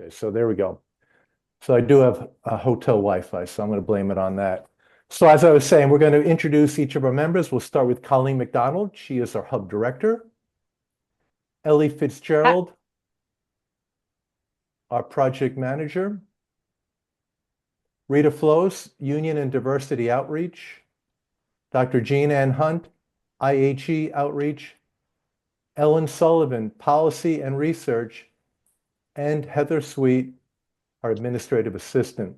Okay, so there we go. So I do have a hotel Wi-Fi, so I'm going to blame it on that. So as I was saying, we're going to introduce each of our members. We'll start with Colleen McDonald. She is our hub director. Ellie Fitzgerald, our project manager. Rita Flows, Union and Diversity Outreach. Dr. Jean Ann Hunt, IHE Outreach. Ellen Sullivan, Policy and Research. And Heather Sweet, our administrative assistant.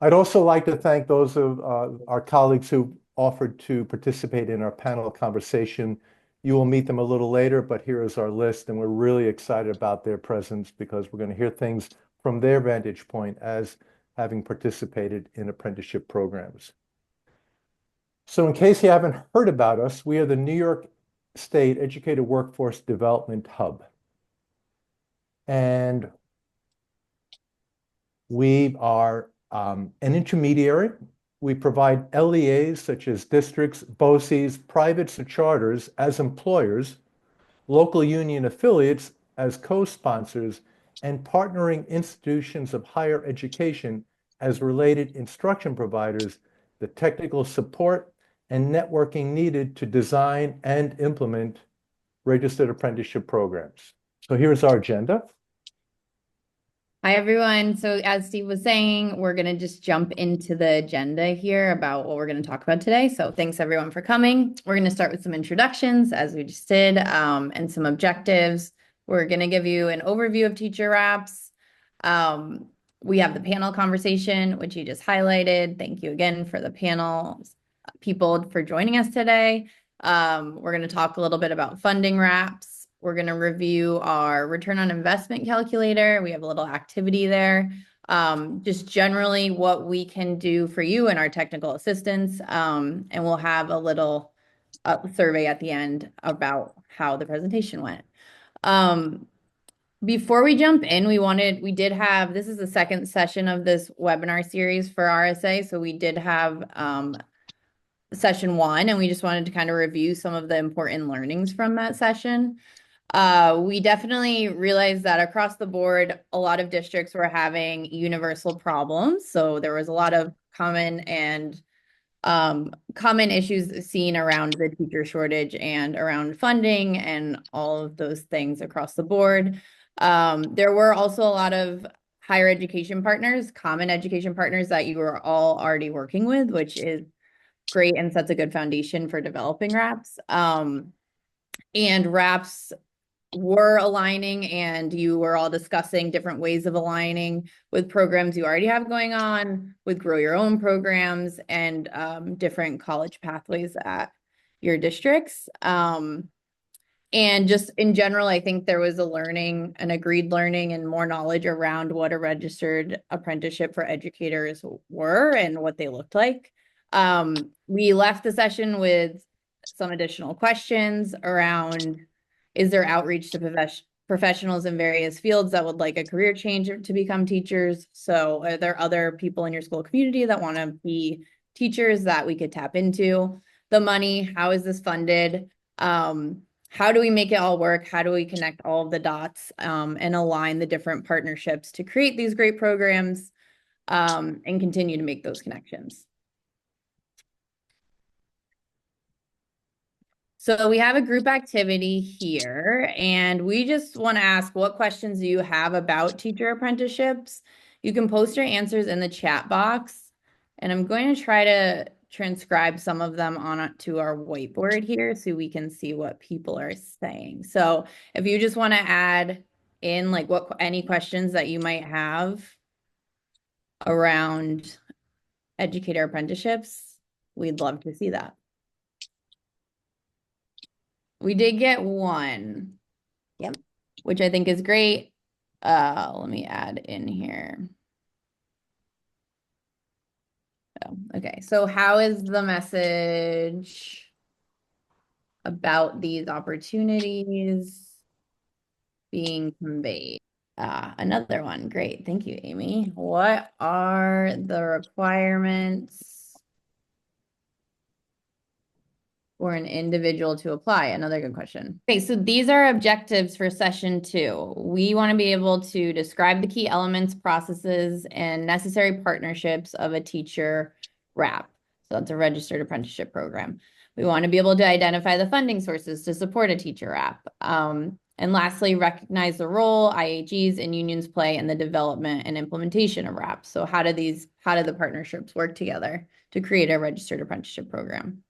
I'd also like to thank those of our colleagues who offered to participate in our panel conversation. You will meet them a little later, but here is our list, and we're really excited about their presence because we're going to hear things from their vantage point as having participated in apprenticeship programs. So in case you haven't heard about us, we are the New York State Educator Workforce Development Hub. And we are an intermediary. We provide LEAs such as districts, BOCES, privates, or charters as employers, local union affiliates as co-sponsors, and partnering institutions of higher education as related instruction providers, the technical support and networking needed to design and implement registered apprenticeship programs. So here's our agenda. Hi, everyone. So as Steve was saying, we're going to just jump into the agenda here about what we're going to talk about today. So thanks, everyone, for coming. We're going to start with some introductions, as we just did, and some objectives. We're going to give you an overview of teacher reps. We have the panel conversation, which you just highlighted. Thank you again for the panel people for joining us today. We're going to talk a little bit about funding reps. We're going to review our return on investment calculator. We have a little activity there. Just generally what we can do for you and our technical assistance. And we'll have a little survey at the end about how the presentation went. Before we jump in, this is the second session of this webinar series for RSA. So we did have session 1, and we just wanted to kind of review some of the important learnings from that session. We definitely realized that across the board, a lot of districts were having universal problems. So there was a lot of common issues seen around the teacher shortage and around funding and all of those things across the board. There were also a lot of higher education partners, common education partners that you were all already working with, which is great and sets a good foundation for developing RAPs. And RAPs were aligning, and you were all discussing different ways of aligning with programs you already have going on, with grow your own programs, and different college pathways at your districts. And just in general, I think there was an agreed learning and more knowledge around what a registered apprenticeship for educators were and what they looked like. We left the session with some additional questions around, is there outreach to professionals in various fields that would like a career change to become teachers? So are there other people in your school community that want to be teachers that we could tap into? The money, how is this funded? How do we make it all work? How do we connect all of the dots and align the different partnerships to create these great programs and continue to make those connections? So we have a group activity here, and we just want to ask, what questions do you have about teacher apprenticeships? You can post your answers in the chat box, and I'm going to try to transcribe some of them onto our whiteboard here so we can see what people are saying. So if you just want to add in like any questions that you might have around educator apprenticeships, we'd love to see that. We did get one. Yep. Which I think is great. Let me add in here. Oh, okay. So how is the message about these opportunities being conveyed? Another one. Great. Thank you, Amy. What are the requirements or an individual to apply? Another good question. Okay, so these are objectives for session 2. We want to be able to describe the key elements, processes, and necessary partnerships of a teacher RAP. So that's a registered apprenticeship program. We want to be able to identify the funding sources to support a teacher RAP. And lastly, recognize the role IHEs and unions play in the development and implementation of RAP. So how do the partnerships work together to create a registered apprenticeship program?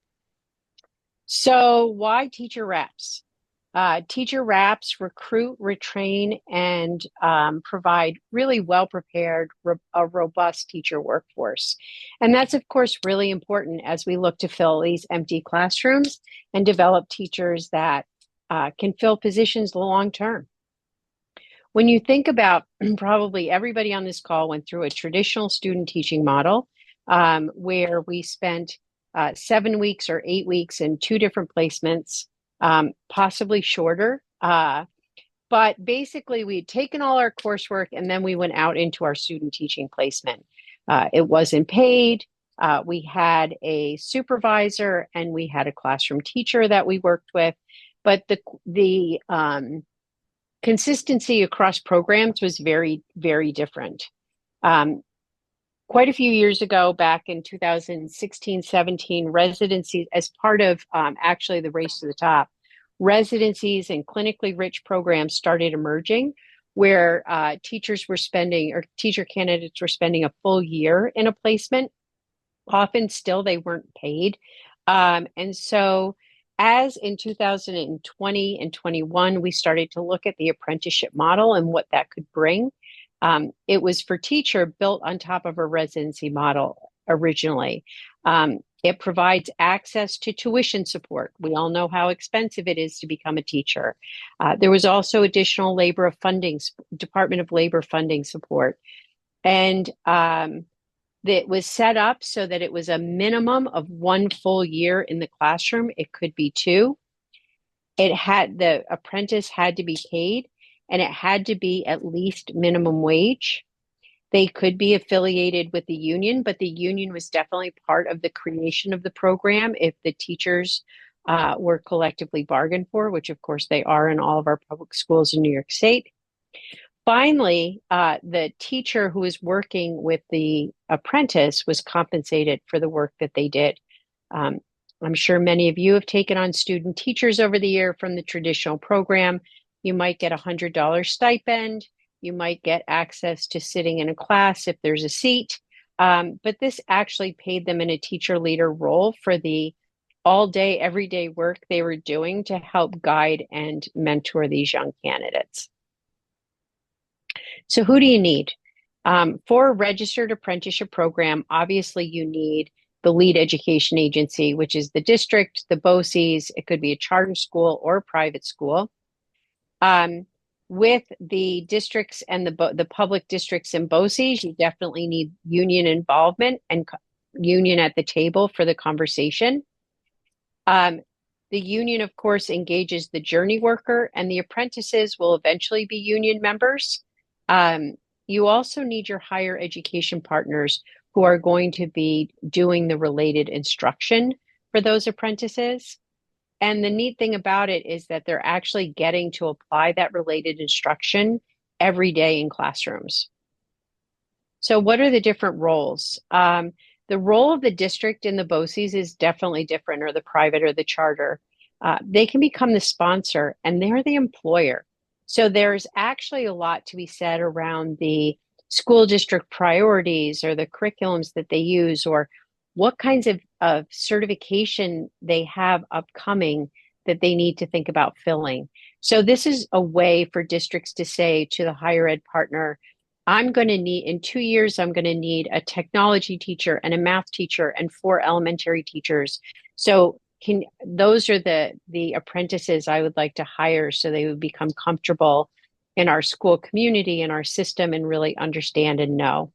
So why teacher reps? Teacher reps recruit, retrain, and provide really well-prepared, a robust teacher workforce. And that's, of course, really important as we look to fill these empty classrooms and develop teachers that can fill positions long-term. When you think about, probably everybody on this call went through a traditional student teaching model where we spent 7 weeks or 8 weeks in 2 different placements, possibly shorter. But basically, we had taken all our coursework and then we went out into our student teaching placement. It wasn't paid. We had a supervisor and we had a classroom teacher that we worked with. But the consistency across programs was very, very different. Quite a few years ago, back in 2016, 17, residencies, as part of actually the Race to the Top, residencies and clinically rich programs started emerging where teachers were spending, or teacher candidates were spending a full year in a placement. Often still they weren't paid. And so as in 2020 and 21, we started to look at the apprenticeship model and what that could bring. It was for teacher built on top of a residency model originally. It provides access to tuition support. We all know how expensive it is to become a teacher. There was also additional labor of funding, Department of Labor funding support. And that was set up so that it was a minimum of 1 full year in the classroom. It could be 2. The apprentice had to be paid, and it had to be at least minimum wage. They could be affiliated with the union, but the union was definitely part of the creation of the program if the teachers were collectively bargained for, which of course they are in all of our public schools in New York State. Finally, the teacher who was working with the apprentice was compensated for the work that they did. I'm sure many of you have taken on student teachers over the year from the traditional program. You might get a $100 stipend. You might get access to sitting in a class if there's a seat. But this actually paid them in a teacher leader role for the all day, everyday work they were doing to help guide and mentor these young candidates. So who do you need? For a registered apprenticeship program, obviously you need the lead education agency, which is the district, the BOCES. It could be a charter school or a private school. With the districts and the public districts and BOCES, you definitely need union involvement and union at the table for the conversation. The union, of course, engages the journey worker, and the apprentices will eventually be union members. You also need your higher education partners who are going to be doing the related instruction for those apprentices. And the neat thing about it is that they're actually getting to apply that related instruction every day in classrooms. So what are the different roles? The role of the district in the BOCES is definitely different, or the private or the charter. They can become the sponsor and they're the employer. So there's actually a lot to be said around the school district priorities or the curriculums that they use, or what kinds of certification they have upcoming that they need to think about filling. So this is a way for districts to say to the higher ed partner, I'm going to need, in 2 years, I'm going to need a technology teacher and a math teacher and 4 elementary teachers. So those are the apprentices I would like to hire so they would become comfortable in our school community and our system and really understand and know.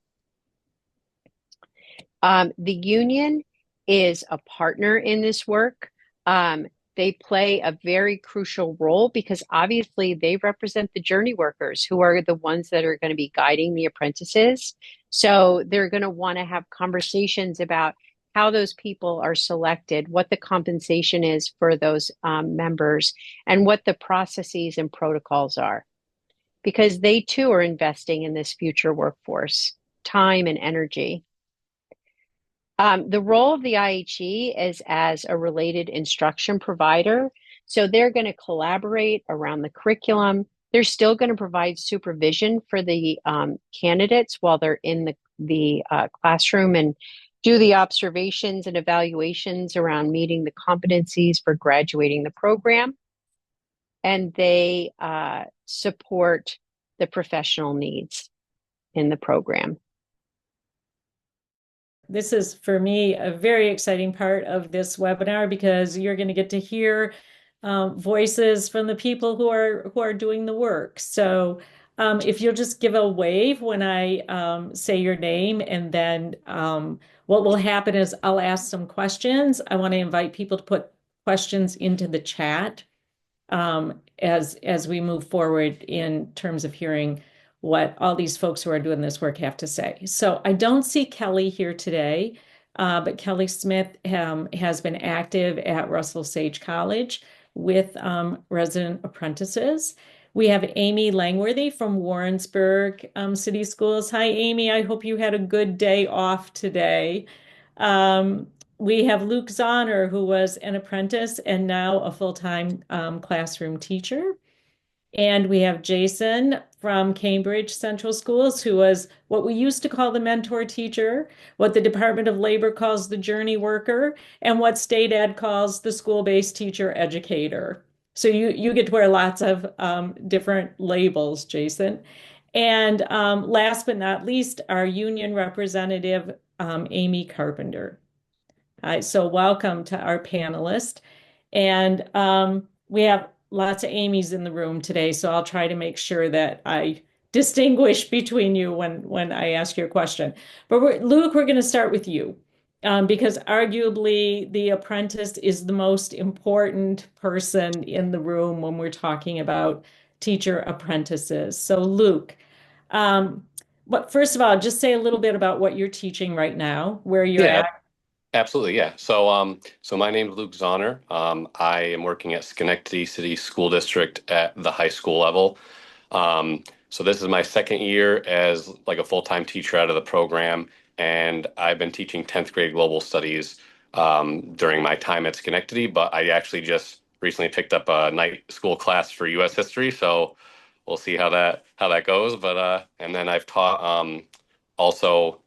The union is a partner in this work. They play a very crucial role because obviously they represent the journey workers who are the ones that are going to be guiding the apprentices. So they're going to want to have conversations about how those people are selected, what the compensation is for those members, and what the processes and protocols are. Because they too are investing in this future workforce, time and energy. The role of the IHE is as a related instruction provider. So they're going to collaborate around the curriculum. They're still going to provide supervision for the candidates while they're in the classroom and do the observations and evaluations around meeting the competencies for graduating the program. And they support the professional needs in the program. This is, for me, a very exciting part of this webinar because you're going to get to hear voices from the people who are doing the work. So if you'll just give a wave when I say your name, and then what will happen is I'll ask some questions. I want to invite people to put questions into the chat as we move forward in terms of hearing what all these folks who are doing this work have to say. So I don't see Kelly here today, but Kelly Smith has been active at Russell Sage College with resident apprentices. We have Amy Langworthy from Warrensburg City Schools. Hi, Amy. I hope you had a good day off today. We have Luke Zahner, who was an apprentice and now a full-time classroom teacher. And we have Jason from Cambridge Central Schools, who was what we used to call the mentor teacher, what the Department of Labor calls the journey worker, and what state ed calls the school-based teacher educator. So you get to wear lots of different labels, Jason. And last but not least, our union representative, Amy Carpenter. So welcome to our panelist. And we have lots of Amy's in the room today, so I'll try to make sure that I distinguish between you when I ask your question. But Luke, we're going to start with you because arguably the apprentice is the most important person in the room when we're talking about teacher apprentices. So Luke, but first of all, just say a little bit about what you're teaching right now, where you're at. Absolutely, yeah. So my name is Luke Zahner. I am working at Schenectady City School District at the high school level. So this is my second year as like a full-time teacher out of the program, and I've been teaching 10th grade global studies during my time at Schenectady, but I actually just recently picked up a night school class for U.S. history, so we'll see how that goes. But and then I've taught also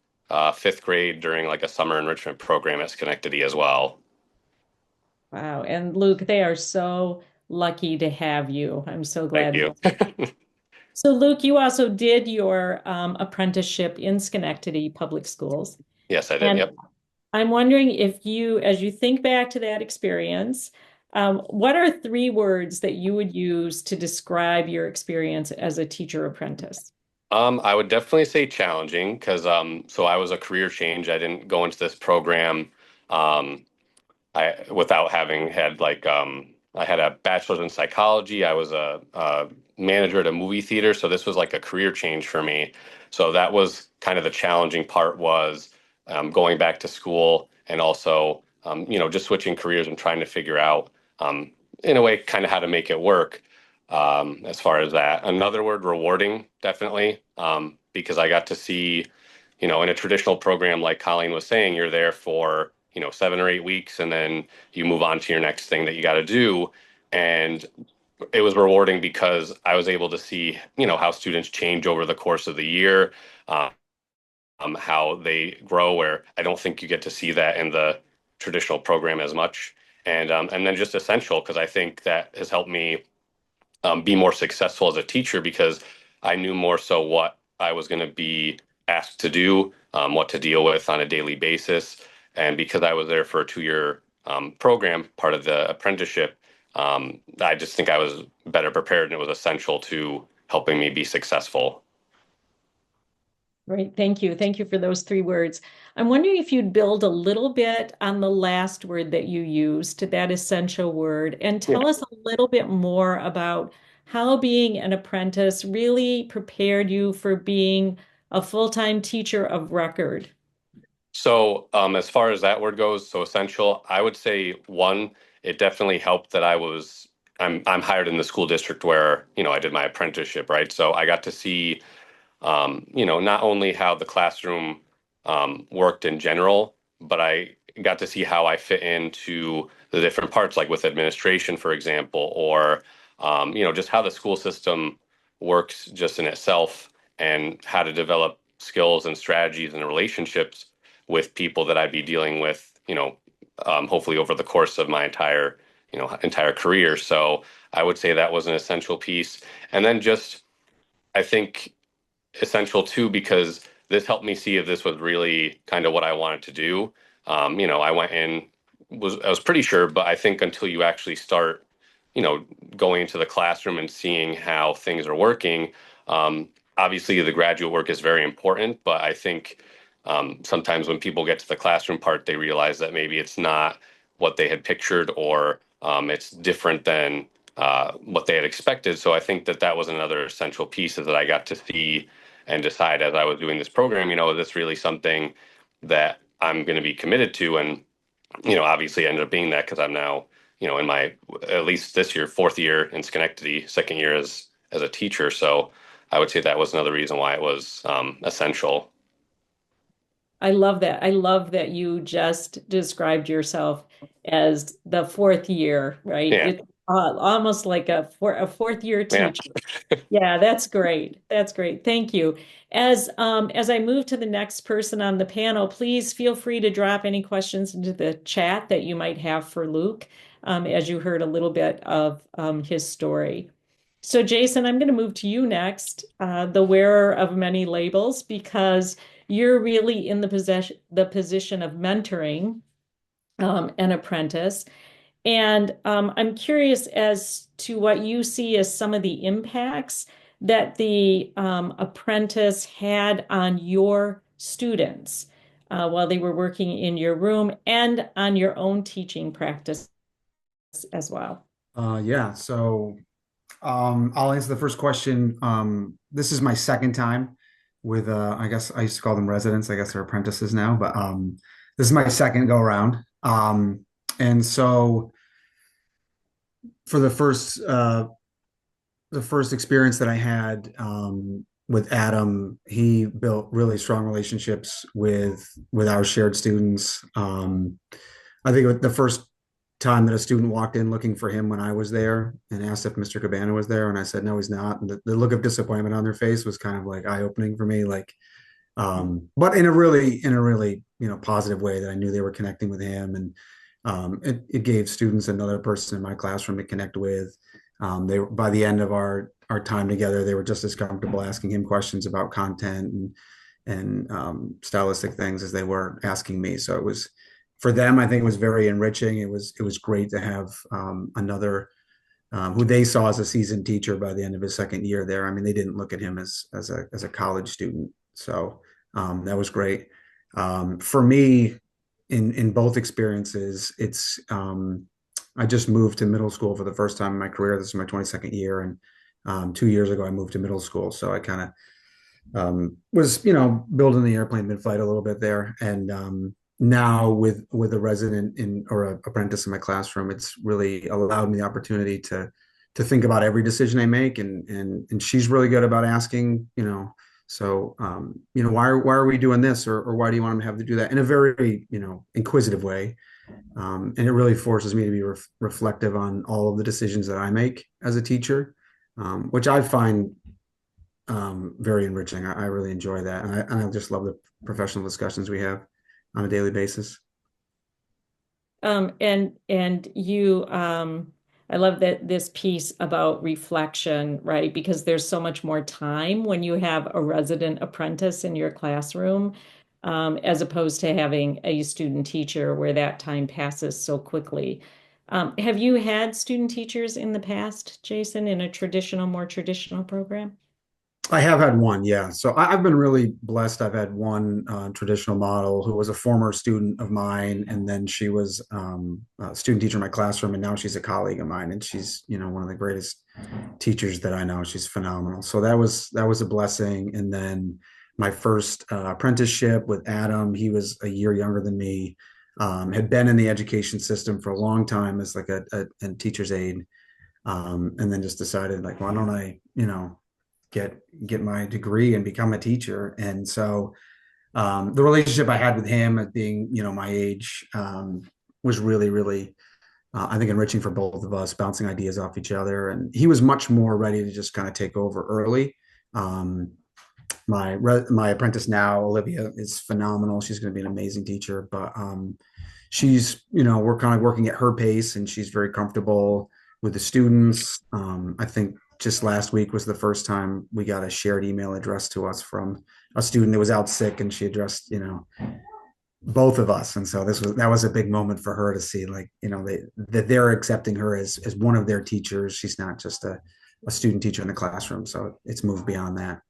fifth grade during like a summer enrichment program at Schenectady as well. Wow. And Luke, they are so lucky to have you. I'm so glad. Thank you. So Luke, you also did your apprenticeship in Schenectady Public Schools. Yes, I did. And yep. I'm wondering if you, as you think back to that experience, what are 3 words that you would use to describe your experience as a teacher apprentice? I would definitely say challenging because so I was a career change. I didn't go into this program without having had like I had a bachelor's in psychology. I was a manager at a movie theater, so this was like a career change for me. So that was kind of the challenging part was going back to school and also just switching careers and trying to figure out in a way kind of how to make it work. As far as that. Another word, rewarding, definitely, because I got to see, in a traditional program like Colleen was saying, you're there for, 7 or 8 weeks, and then you move on to your next thing that you got to do. And it was rewarding because I was able to see, how students change over the course of the year, how they grow, where I don't think you get to see that in the traditional program as much. And then just essential, because I think that has helped me be more successful as a teacher because I knew more so what I was going to be asked to do, what to deal with on a daily basis. And because I was there for a 2-year program, part of the apprenticeship, I just think I was better prepared and it was essential to helping me be successful. Great. Thank you. Thank you for those 3 words. I'm wondering if you'd build a little bit on the last word that you used, that essential word, and tell us a little bit more about how being an apprentice really prepared you for being a full-time teacher of record. So, as far as that word goes, so essential, I would say one, it definitely helped that I'm hired in the school district where, I did my apprenticeship, right? So I got to see, not only how the classroom worked in general, but I got to see how I fit into the different parts, like with administration, for example, or, just how the school system works just in itself and how to develop skills and strategies and relationships with people that I'd be dealing with, hopefully over the course of my entire career. So I would say that was an essential piece. And then just, I think essential too, because this helped me see if this was really kind of what I wanted to do. I went in, I was pretty sure, but I think until you actually start, you know, going into the classroom and seeing how things are working, obviously the graduate work is very important, but I think sometimes when people get to the classroom part, they realize that maybe it's not what they had pictured, or it's different than what they had expected. So I think that that was another essential piece, is that I got to see and decide as I was doing this program, is this really something that I'm going to be committed to? And, obviously ended up being that, because I'm now, in my, at least this year, fourth year in Schenectady, second year as a teacher. So I would say that was another reason why it was essential. I love that. I love that you just described yourself as the fourth year, right? Yeah. It's almost like a fourth year Yeah. teacher. Yeah, that's great. That's great. Thank you. As I move to the next person on the panel, please feel free to drop any questions into the chat that you might have for Luke, as you heard a little bit of his story. So Jason, I'm going to move to you next, the wearer of many labels, because you're really in the position of mentoring an apprentice. And I'm curious as to what you see as some of the impacts that the apprentice had on your students while they were working in your room, and on your own teaching practice as well. Yeah, so I'll answer the first question. This is my second time with, I guess I used to call them residents. I guess they're apprentices now, but this is my second go around. And so for the first experience that I had with Adam, he built really strong relationships with our shared students. I think the first time that a student walked in looking for him when I was there and asked if Mr. Cabana was there, and I said no, he's not. And the look of disappointment on their face was kind of like eye-opening for me, like, but in a really positive way, that I knew they were connecting with him. And it gave students another person in my classroom to connect with. They were, by the end of our time together, they were just as comfortable asking him questions about content and stylistic things as they were asking me. So it was, for them, I think it was very enriching. It was great to have another who they saw as a seasoned teacher by the end of his second year there. I mean, they didn't look at him as a college student. So that was great. For me, in both experiences, it's I just moved to middle school for the first time in my career. This is my 22nd year, and 2 years ago I moved to middle school. So I kind of was building the airplane mid-flight a little bit there. And now with a resident or an apprentice in my classroom, it's really allowed me the opportunity to think about every decision I make, and she's really good about asking, so why are we doing this, or why do you want to have to do that, in a very inquisitive way. And it really forces me to be reflective on all of the decisions that I make as a teacher, which I find very enriching. I really enjoy that, and I just love the professional discussions we have on a daily basis. And you, I love that this piece about reflection, right? Because there's so much more time when you have a resident apprentice in your classroom, as opposed to having a student teacher where that time passes so quickly. Have you had student teachers in the past, Jason, in a more traditional program? I have had one, yeah. So I've been really blessed. I've had one traditional model who was a former student of mine, and then she was a student teacher in my classroom, and now she's a colleague of mine, and she's one of the greatest teachers that I know. She's phenomenal. So that was a blessing. And then my first apprenticeship with Adam. He was a year younger than me, had been in the education system for a long time as like a teacher's aide, and then just decided like, why don't I, get my degree and become a teacher? And so the relationship I had with him at being, my age, was really, really, I think, enriching for both of us, bouncing ideas off each other. And he was much more ready to just kind of take over early. My apprentice now, Olivia, is phenomenal. She's going to be an amazing teacher, but she's, we're kind of working at her pace, and she's very comfortable with the students. I think just last week was the first time we got a shared email addressed to us from a student that was out sick, and she addressed, both of us. And so that was a big moment for her to see, like, that they're accepting her as one of their teachers. She's not just a student teacher in the classroom. So it's moved beyond that.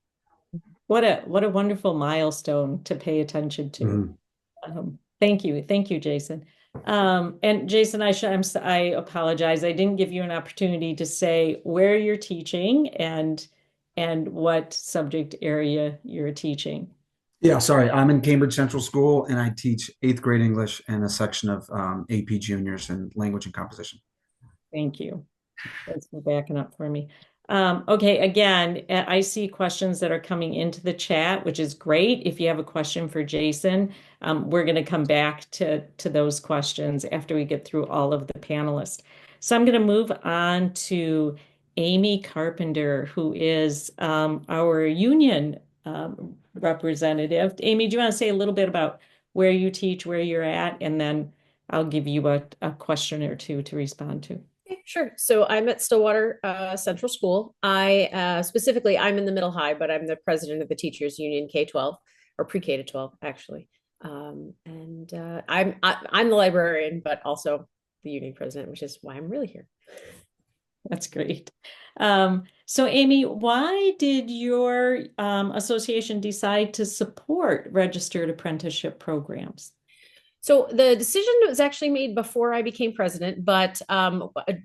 What a wonderful milestone to pay attention to. Mm-hmm. Thank you, Jason. And Jason, I apologize. I didn't give you an opportunity to say where you're teaching and what subject area you're teaching. Yeah, sorry. I'm in Cambridge Central School, and I teach 8th grade English and a section of AP Juniors in language and composition. Thank you. Thanks for backing up for me. Okay, again, I see questions that are coming into the chat, which is great. If you have a question for Jason, we're going to come back to those questions after we get through all of the panelists. So I'm going to move on to Amy Carpenter, who is our union representative. Amy, do you want to say a little bit about where you teach, where you're at, and then I'll give you a question or two to respond to. Sure. So I'm at Stillwater Central School. Specifically, I'm in the middle high, but I'm the president of the Teachers Union K-12 or pre-K to 12, actually. I'm the librarian, but also the union president, which is why I'm really here. That's great. So Amy, why did your association decide to support registered apprenticeship programs? So the decision was actually made before I became president, but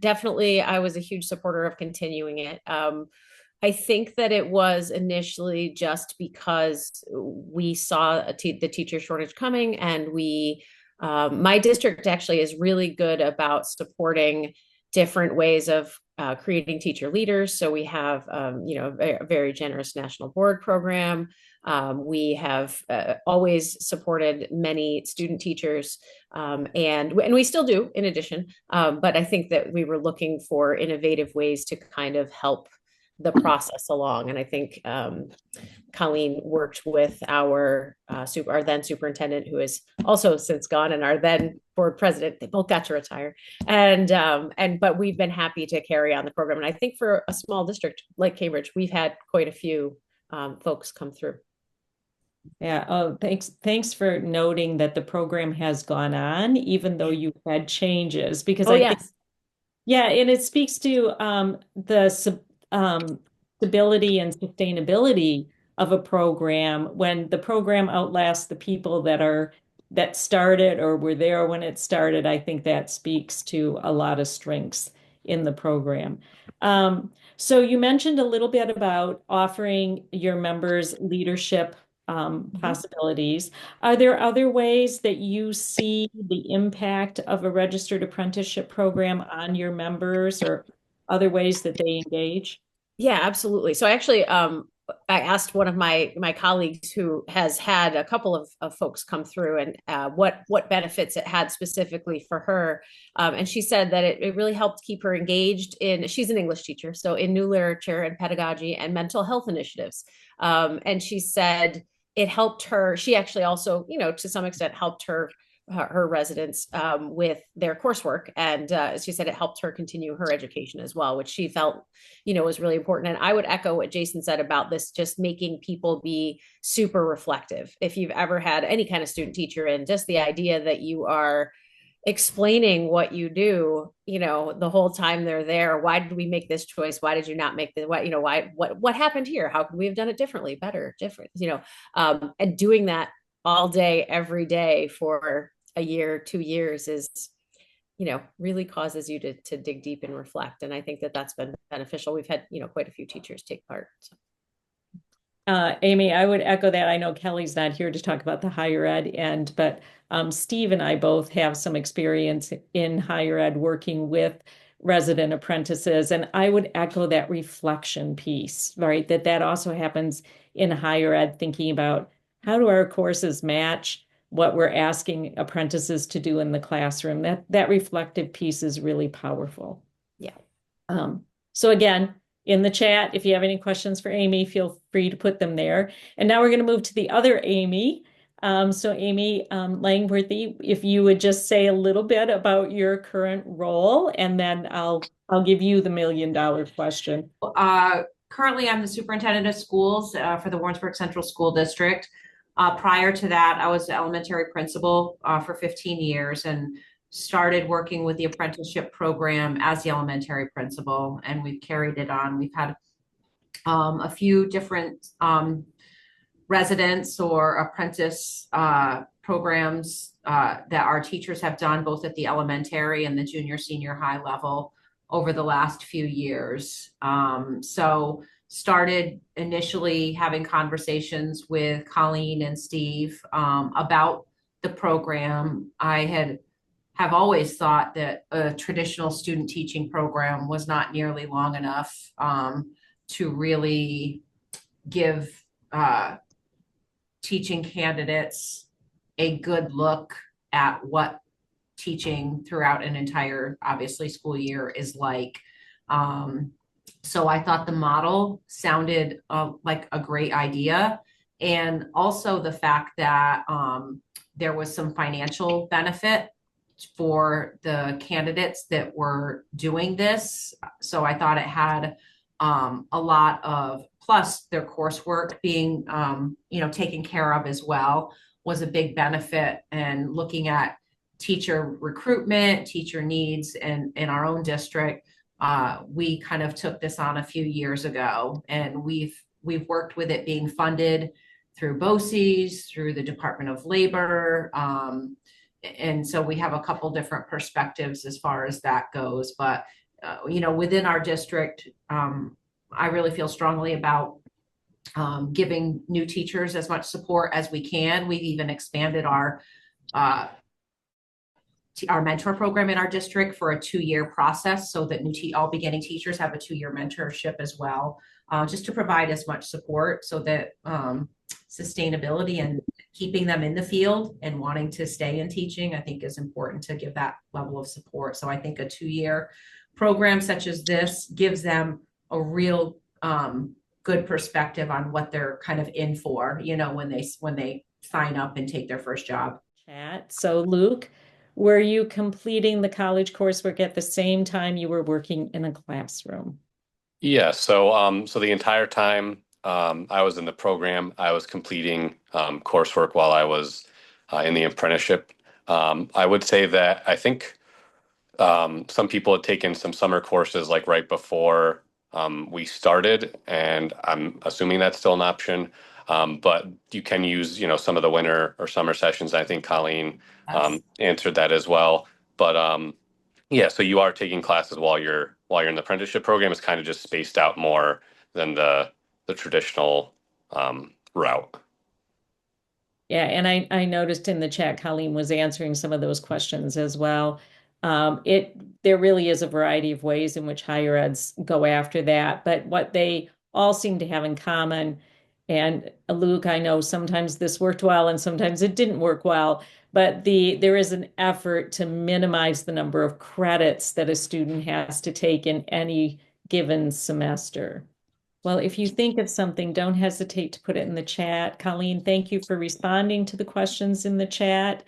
definitely I was a huge supporter of continuing it. I think that it was initially just because we saw the teacher shortage coming, and my district actually is really good about supporting different ways of creating teacher leaders. So we have, a very generous national board program. We have always supported many student teachers, and we still do in addition. But I think that we were looking for innovative ways to kind of help the process along. And I think Colleen worked with our then superintendent, who is also since gone, and our then board president. They both got to retire, but we've been happy to carry on the program. And I think for a small district like Cambridge, we've had quite a few folks come through. Yeah. Oh, thanks for noting that the program has gone on, even though you've had changes, because I think, yeah, and it speaks to the stability and sustainability of a program when the program outlasts the people that started or were there when it started. I think that speaks to a lot of strengths in the program. So you mentioned a little bit about offering your members leadership possibilities. Are there other ways that you see the impact of a registered apprenticeship program on your members, or other ways that they engage? Yeah, absolutely. So actually, I asked one of my colleagues who has had a couple of folks come through, and what benefits it had specifically for her. And she said that it really helped keep her engaged she's an English teacher, so in new literature and pedagogy and mental health initiatives. And she said it helped her. She actually also, to some extent helped her residents with their coursework. And she said it helped her continue her education as well, which she felt, was really important. And I would echo what Jason said about this, just making people be super reflective. If you've ever had any kind of student teacher in, just the idea that you are explaining what you do, the whole time they're there. Why did we make this choice? Why did you not make what happened here? How could we have done it differently, better, different, and doing that all day, every day for a year, 2 years is, really causes you to dig deep and reflect. And I think that that's been beneficial. We've had, quite a few teachers take part. So. Amy, I would echo that. I know Kelly's not here to talk about the higher ed end, but Steve and I both have some experience in higher ed working with resident apprentices. And I would echo that reflection piece, right? That also happens in higher ed, thinking about how do our courses match what we're asking apprentices to do in the classroom. That reflective piece is really powerful. Yeah. So again, in the chat, if you have any questions for Amy, feel free to put them there. And now we're going to move to the other Amy. So Amy Langworthy, if you would just say a little bit about your current role, and then I'll give you the $1 million question. Currently, I'm the superintendent of schools for the Warrensburg Central School District. Prior to that, I was the elementary principal for 15 years and started working with the apprenticeship program as the elementary principal, and we've carried it on. We've had a few different residents or apprentice programs that our teachers have done both at the elementary and the junior, senior high level over the last few years. So started initially having conversations with Colleen and Steve about the program. I have always thought that a traditional student teaching program was not nearly long enough to really give teaching candidates a good look at what teaching throughout an entire, obviously, school year is like. So I thought the model sounded like a great idea. And also the fact that there was some financial benefit for the candidates that were doing this. So I thought it had a lot of, plus their coursework being, taken care of as well was a big benefit. And looking at teacher recruitment, teacher needs in our own district, we kind of took this on a few years ago, and we've worked with it being funded through BOCES, through the Department of Labor. And so we have a couple different perspectives as far as that goes. But, within our district, I really feel strongly about giving new teachers as much support as we can. We've even expanded our mentor program in our district for a 2-year process, so that all beginning teachers have a 2-year mentorship as well, just to provide as much support so that sustainability and keeping them in the field and wanting to stay in teaching, I think is important to give that level of support. So I think a 2-year program such as this gives them a real good perspective on what they're kind of in for, when they sign up and take their first job. So Luke, were you completing the college coursework at the same time you were working in a classroom? Yeah, so the entire time I was in the program, I was completing coursework while I was in the apprenticeship. I would say that I think some people had taken some summer courses like right before we started, and I'm assuming that's still an option. But you can use, some of the winter or summer sessions. I think Colleen answered that as well. But yeah, so you are taking classes while you're in the apprenticeship program. It's kind of just spaced out more than the traditional route. Yeah, and I noticed in the chat, Colleen was answering some of those questions as well. There really is a variety of ways in which higher eds go after that, but what they all seem to have in common, and Luke, I know sometimes this worked well and sometimes it didn't work well, but there is an effort to minimize the number of credits that a student has to take in any given semester. Well, if you think of something, don't hesitate to put it in the chat. Colleen, thank you for responding to the questions in the chat.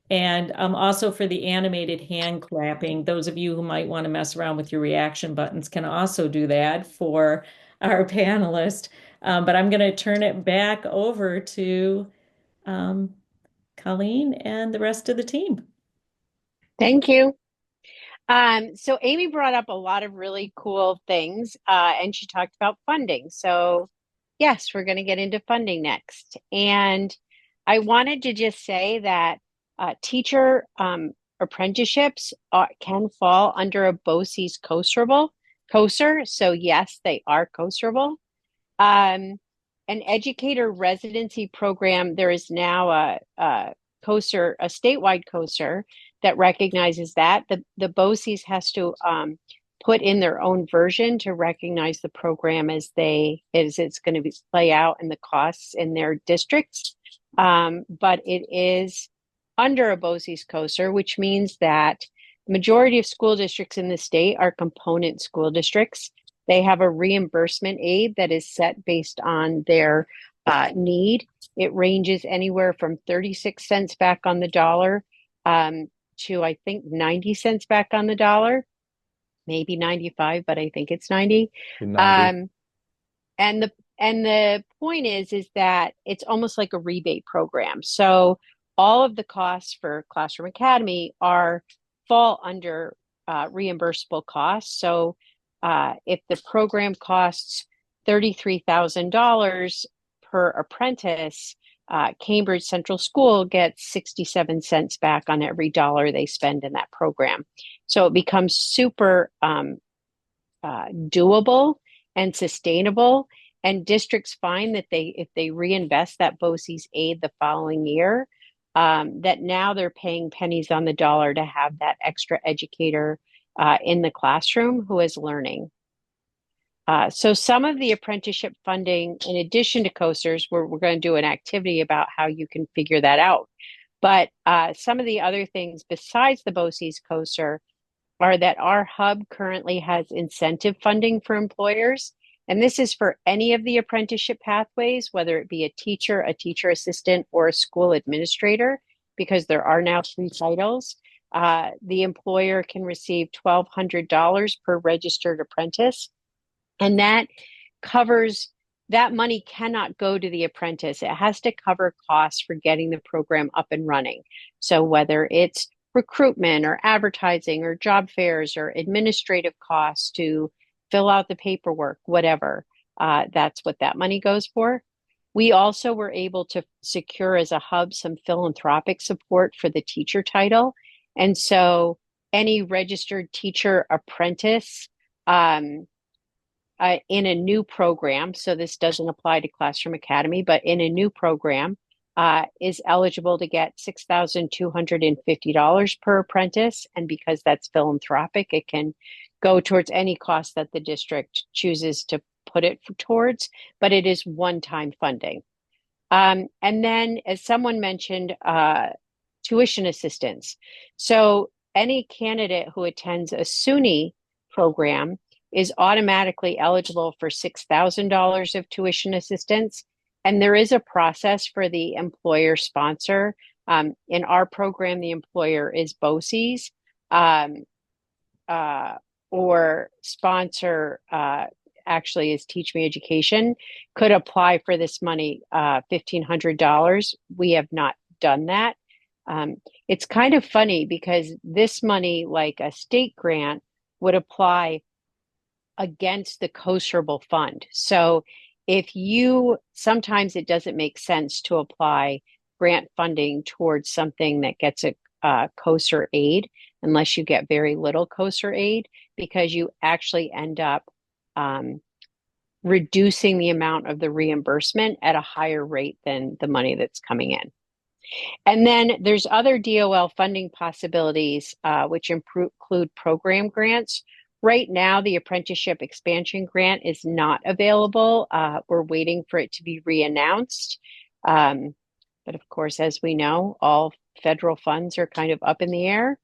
And also for the animated hand clapping, those of you who might want to mess around with your reaction buttons can also do that for our panelist. But I'm going to turn it back over to Colleen and the rest of the team. Thank you. So Amy brought up a lot of really cool things, and she talked about funding. So yes, we're going to get into funding next. And I wanted to just say that teacher apprenticeships can fall under a BOCES COSER. So yes, they are COSERable. an educator residency program. There is now a COSER, a statewide COSER that recognizes that. The BOCES has to put in their own version to recognize the program as it's going to play out and the costs in their districts. But it is under a BOCES COSER, which means that the majority of school districts in the state are component school districts. They have a reimbursement aid that is set based on their need. It ranges anywhere from 36 cents back on the dollar to, I think, 90 cents back on the dollar, maybe 95, but I think it's 90. 90. And the point is that it's almost like a rebate program. So all of the costs for Classroom Academy fall under reimbursable costs. So if the program costs $33,000 per apprentice, Cambridge Central School gets 67 cents back on every dollar they spend in that program. So it becomes super doable and sustainable. And districts find that if they reinvest that BOCES aid the following year, that now they're paying pennies on the dollar to have that extra educator in the classroom who is learning. So some of the apprenticeship funding, in addition to COSERs, we're going to do an activity about how you can figure that out. But some of the other things besides the BOCES COSER are that our hub currently has incentive funding for employers. And this is for any of the apprenticeship pathways, whether it be a teacher assistant, or a school administrator, because there are now 3 titles. The employer can receive $1,200 per registered apprentice. And that money cannot go to the apprentice. It has to cover costs for getting the program up and running. So whether it's recruitment or advertising or job fairs or administrative costs to fill out the paperwork, whatever, that's what that money goes for. We also were able to secure as a hub some philanthropic support for the teacher title. And so any registered teacher apprentice in a new program, so this doesn't apply to Classroom Academy, but in a new program, is eligible to get $6,250 per apprentice. And because that's philanthropic, it can go towards any cost that the district chooses to put it towards, but it is one-time funding. And then, as someone mentioned, tuition assistance. So any candidate who attends a SUNY program is automatically eligible for $6,000 of tuition assistance. And there is a process for the employer sponsor. In our program, the employer is BOCES, or sponsor actually is Teach Me Education, could apply for this money, $1,500. We have not done that. It's kind of funny because this money, like a state grant, would apply against the COSERable fund. So sometimes it doesn't make sense to apply grant funding towards something that gets a COSER aid unless you get very little COSER aid, because you actually end up reducing the amount of the reimbursement at a higher rate than the money that's coming in. And then there's other DOL funding possibilities, which include program grants. Right now, the Apprenticeship Expansion Grant is not available. We're waiting for it to be reannounced. But of course, as we know, all federal funds are kind of up in the air.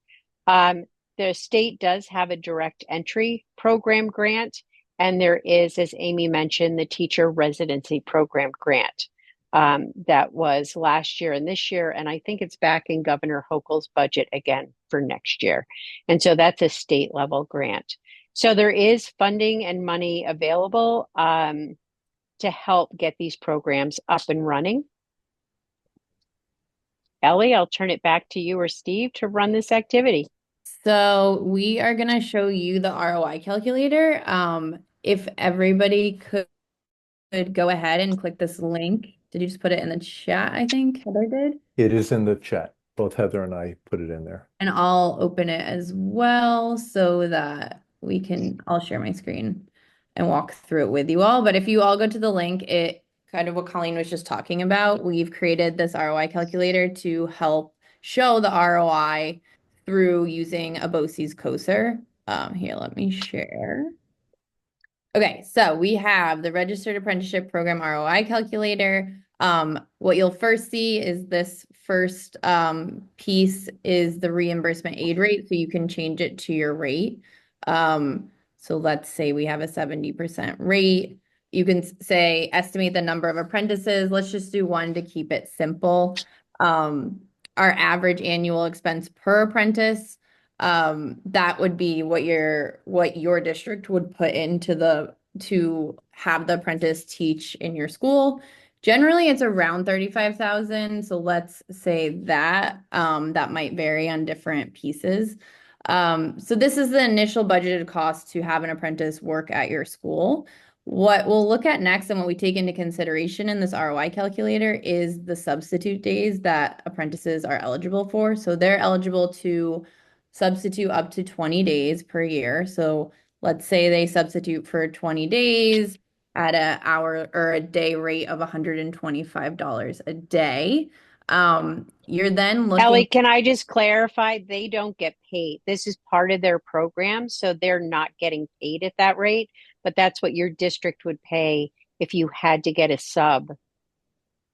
The state does have a direct entry program grant, and there is, as Amy mentioned, the teacher residency program grant that was last year and this year, and I think it's back in Governor Hochul's budget again for next year. And so that's a state level grant. So there is funding and money available to help get these programs up and running. Ellie, I'll turn it back to you or Steve to run this activity. So we are going to show you the ROI calculator. If everybody could go ahead and click this link. Did you just put it in the chat, I think Heather did? It is in the chat. Both Heather and I put it in there. And I'll open it as well so that I'll share my screen and walk through it with you all. But if you all go to the link, it kind of what Colleen was just talking about, we've created this ROI calculator to help show the ROI through using a BOCES COSER. Here, let me share. Okay, so we have the Registered Apprenticeship Program ROI calculator. What you'll first see is this first piece is the reimbursement aid rate, so you can change it to your rate. So let's say we have a 70% rate. You can say estimate the number of apprentices. Let's just do one to keep it simple. Our average annual expense per apprentice, that would be what your district would put into to have the apprentice teach in your school. Generally, it's around 35,000. So let's say that that might vary on different pieces. So this is the initial budgeted cost to have an apprentice work at your school. What we'll look at next and what we take into consideration in this ROI calculator is the substitute days that apprentices are eligible for. So they're eligible to substitute up to 20 days per year. So let's say they substitute for 20 days at an hour or a day rate of $125 a day. You're then looking. Ellie, can I just clarify? They don't get paid. This is part of their program, so they're not getting paid at that rate, but that's what your district would pay if you had to get a sub.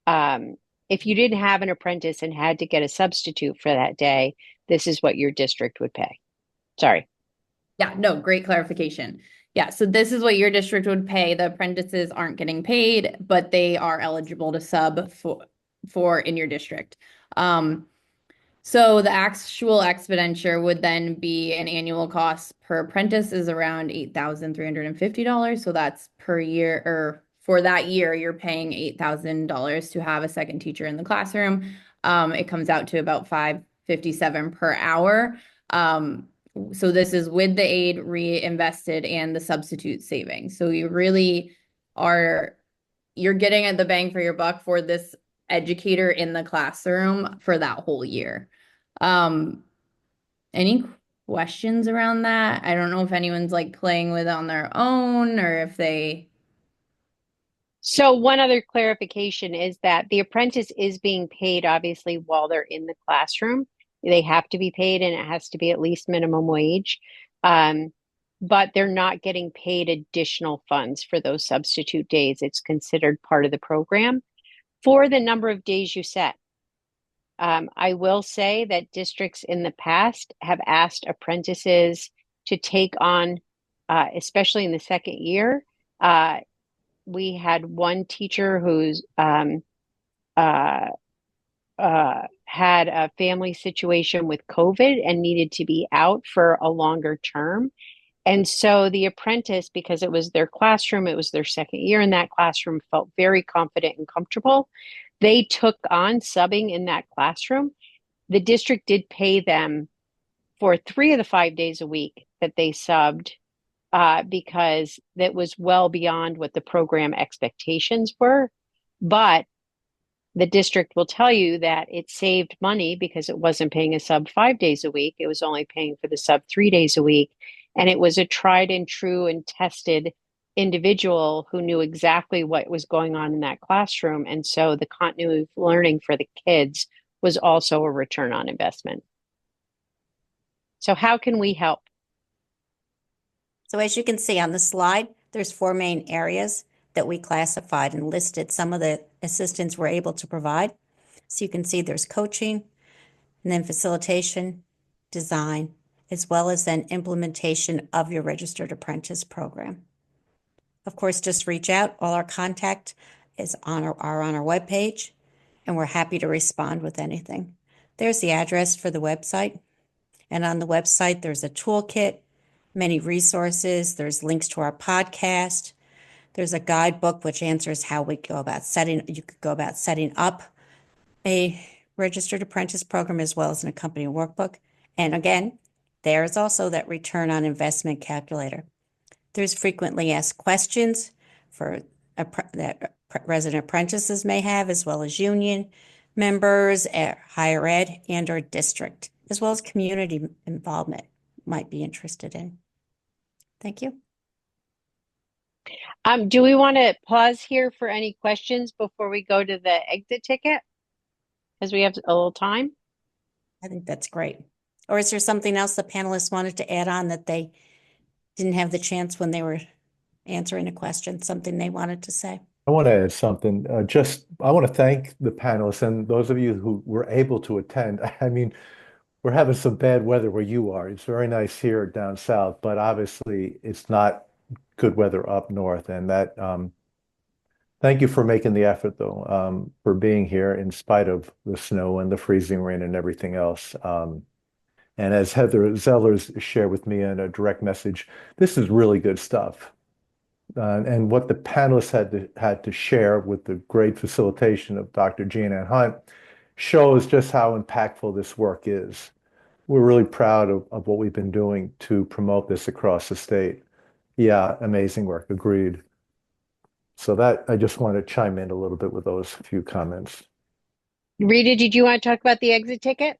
If you didn't have an apprentice and had to get a substitute for that day, this is what your district would pay. Sorry. Yeah, no, great clarification. Yeah, so this is what your district would pay. The apprentices aren't getting paid, but they are eligible to sub for in your district. So the actual expenditure would then be an annual cost per apprentice is around $8,350. So that's per year, or for that year, you're paying $8,000 to have a second teacher in the classroom. It comes out to about $557 per hour. So this is with the aid reinvested and the substitute savings. So you really you're getting at the bang for your buck for this educator in the classroom for that whole year. Any questions around that? I don't know if anyone's like playing with it on their own or if they. So one other clarification is that the apprentice is being paid obviously while they're in the classroom. They have to be paid and it has to be at least minimum wage. But they're not getting paid additional funds for those substitute days. It's considered part of the program for the number of days you set. I will say that districts in the past have asked apprentices to take on, especially in the second year. We had one teacher who's had a family situation with COVID and needed to be out for a longer term. And so the apprentice, because it was their classroom, it was their second year in that classroom, felt very confident and comfortable. They took on subbing in that classroom. The district did pay them for 3 of the 5 days a week that they subbed because that was well beyond what the program expectations were. But the district will tell you that it saved money because it wasn't paying a sub 5 days a week. It was only paying for the sub 3 days a week. And it was a tried and true and tested individual who knew exactly what was going on in that classroom. And so the continuity of learning for the kids was also a return on investment. So how can we help? So as you can see on the slide, there's 4 main areas that we classified and listed some of the assistance we're able to provide. So you can see there's coaching and then facilitation, design, as well as then implementation of your registered apprentice program. Of course, just reach out. All our contact is on our webpage, and we're happy to respond with anything. There's the address for the website. And on the website, there's a toolkit, many resources. There's links to our podcast. There's a guidebook which answers how you could go about setting up a registered apprentice program as well as an accompanying workbook. And again, there's also that return on investment calculator. There's frequently asked questions that resident apprentices may have, as well as union members at higher ed and or district, as well as community involvement might be interested in. Thank you. Do we want to pause here for any questions before we go to the exit ticket? As we have a little time. I think that's great. Or is there something else the panelists wanted to add on that they didn't have the chance when they were answering a question, something they wanted to say? I want to add something. I want to thank the panelists and those of you who were able to attend. I mean, we're having some bad weather where you are. It's very nice here down south, but obviously it's not good weather up north. And that, thank you for making the effort, though, for being here in spite of the snow and the freezing rain and everything else. And as Heather Zeller's shared with me in a direct message, this is really good stuff. And what the panelists had to share with the great facilitation of Dr. Jean Ann Hunt shows just how impactful this work is. We're really proud of what we've been doing to promote this across the state. Yeah, amazing work. Agreed. So that I just want to chime in a little bit with those few comments. Rita, did you want to talk about the exit ticket?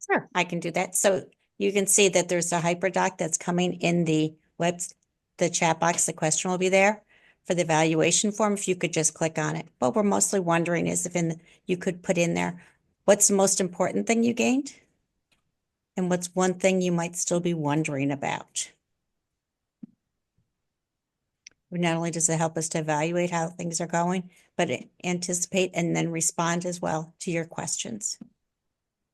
Sure, I can do that. So you can see that there's a hyperdoc that's coming in the chat box. The question will be there for the evaluation form. If you could just click on it. What we're mostly wondering is if you could put in there, what's the most important thing you gained? And what's one thing you might still be wondering about? Not only does it help us to evaluate how things are going, but anticipate and then respond as well to your questions.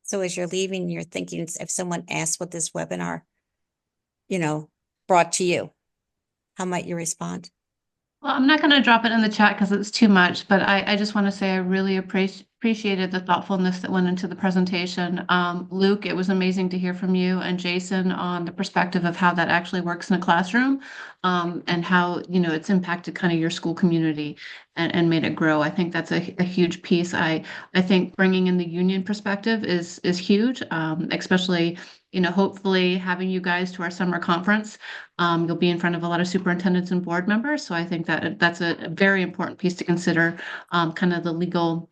So as you're leaving, you're thinking, if someone asks what this webinar, brought to you, how might you respond? Well, I'm not going to drop it in the chat because it's too much, but I just want to say I really appreciated the thoughtfulness that went into the presentation. Luke, it was amazing to hear from you and Jason on the perspective of how that actually works in a classroom, and how, it's impacted kind of your school community and made it grow. I think that's a huge piece. I think bringing in the union perspective is huge, especially, hopefully having you guys to our summer conference. You'll be in front of a lot of superintendents and board members. So I think that that's a very important piece to consider, kind of the legal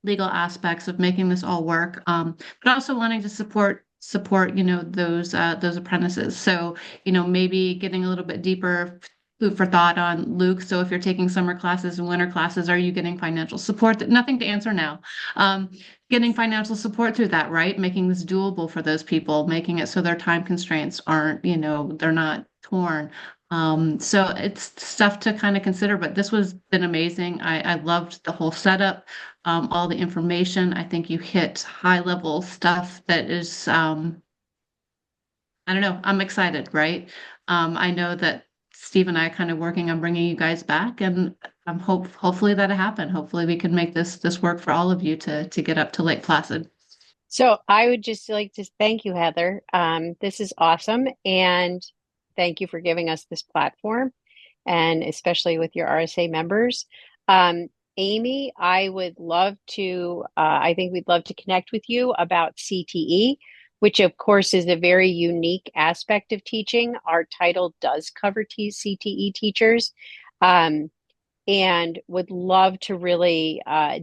aspects of making this all work, but also wanting to support those apprentices. So maybe getting a little bit deeper food for thought on Luke. So if you're taking summer classes and winter classes, are you getting financial support? That nothing to answer now. Getting financial support through that, right? Making this doable for those people, making it so their time constraints aren't, they're not torn. So it's stuff to kind of consider, but this was been amazing. I loved the whole setup, all the information. I think you hit high level stuff that is, I don't know, I'm excited, right? I know that Steve and I are kind of working on bringing you guys back, and I'm hopefully that'll happen. Hopefully we can make this work for all of you to get up to Lake Placid. So I would just like to thank you, Heather. This is awesome. And thank you for giving us this platform, and especially with your RSA members. Amy, I think we'd love to connect with you about CTE, which of course is a very unique aspect of teaching. Our title does cover CTE teachers. And would love to really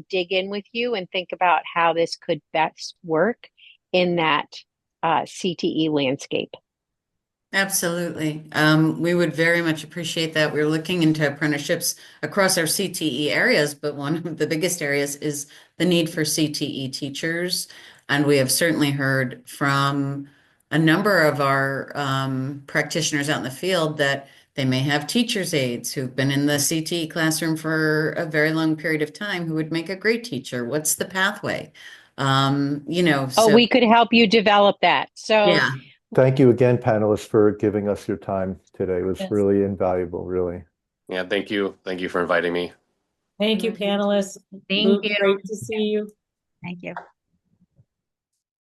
dig in with you and think about how this could best work in that CTE landscape. Absolutely. We would very much appreciate that. We're looking into apprenticeships across our CTE areas, but one of the biggest areas is the need for CTE teachers. And we have certainly heard from a number of our practitioners out in the field that they may have teachers' aides who've been in the CTE classroom for a very long period of time who would make a great teacher. What's the pathway? So we could help you develop that. So yeah. Thank you again, panelists, for giving us your time today. It was Yes. really invaluable, really. Yeah, thank you. Thank you for inviting me. Thank you, panelists. Thank Luke, you. great to see you. Thank you.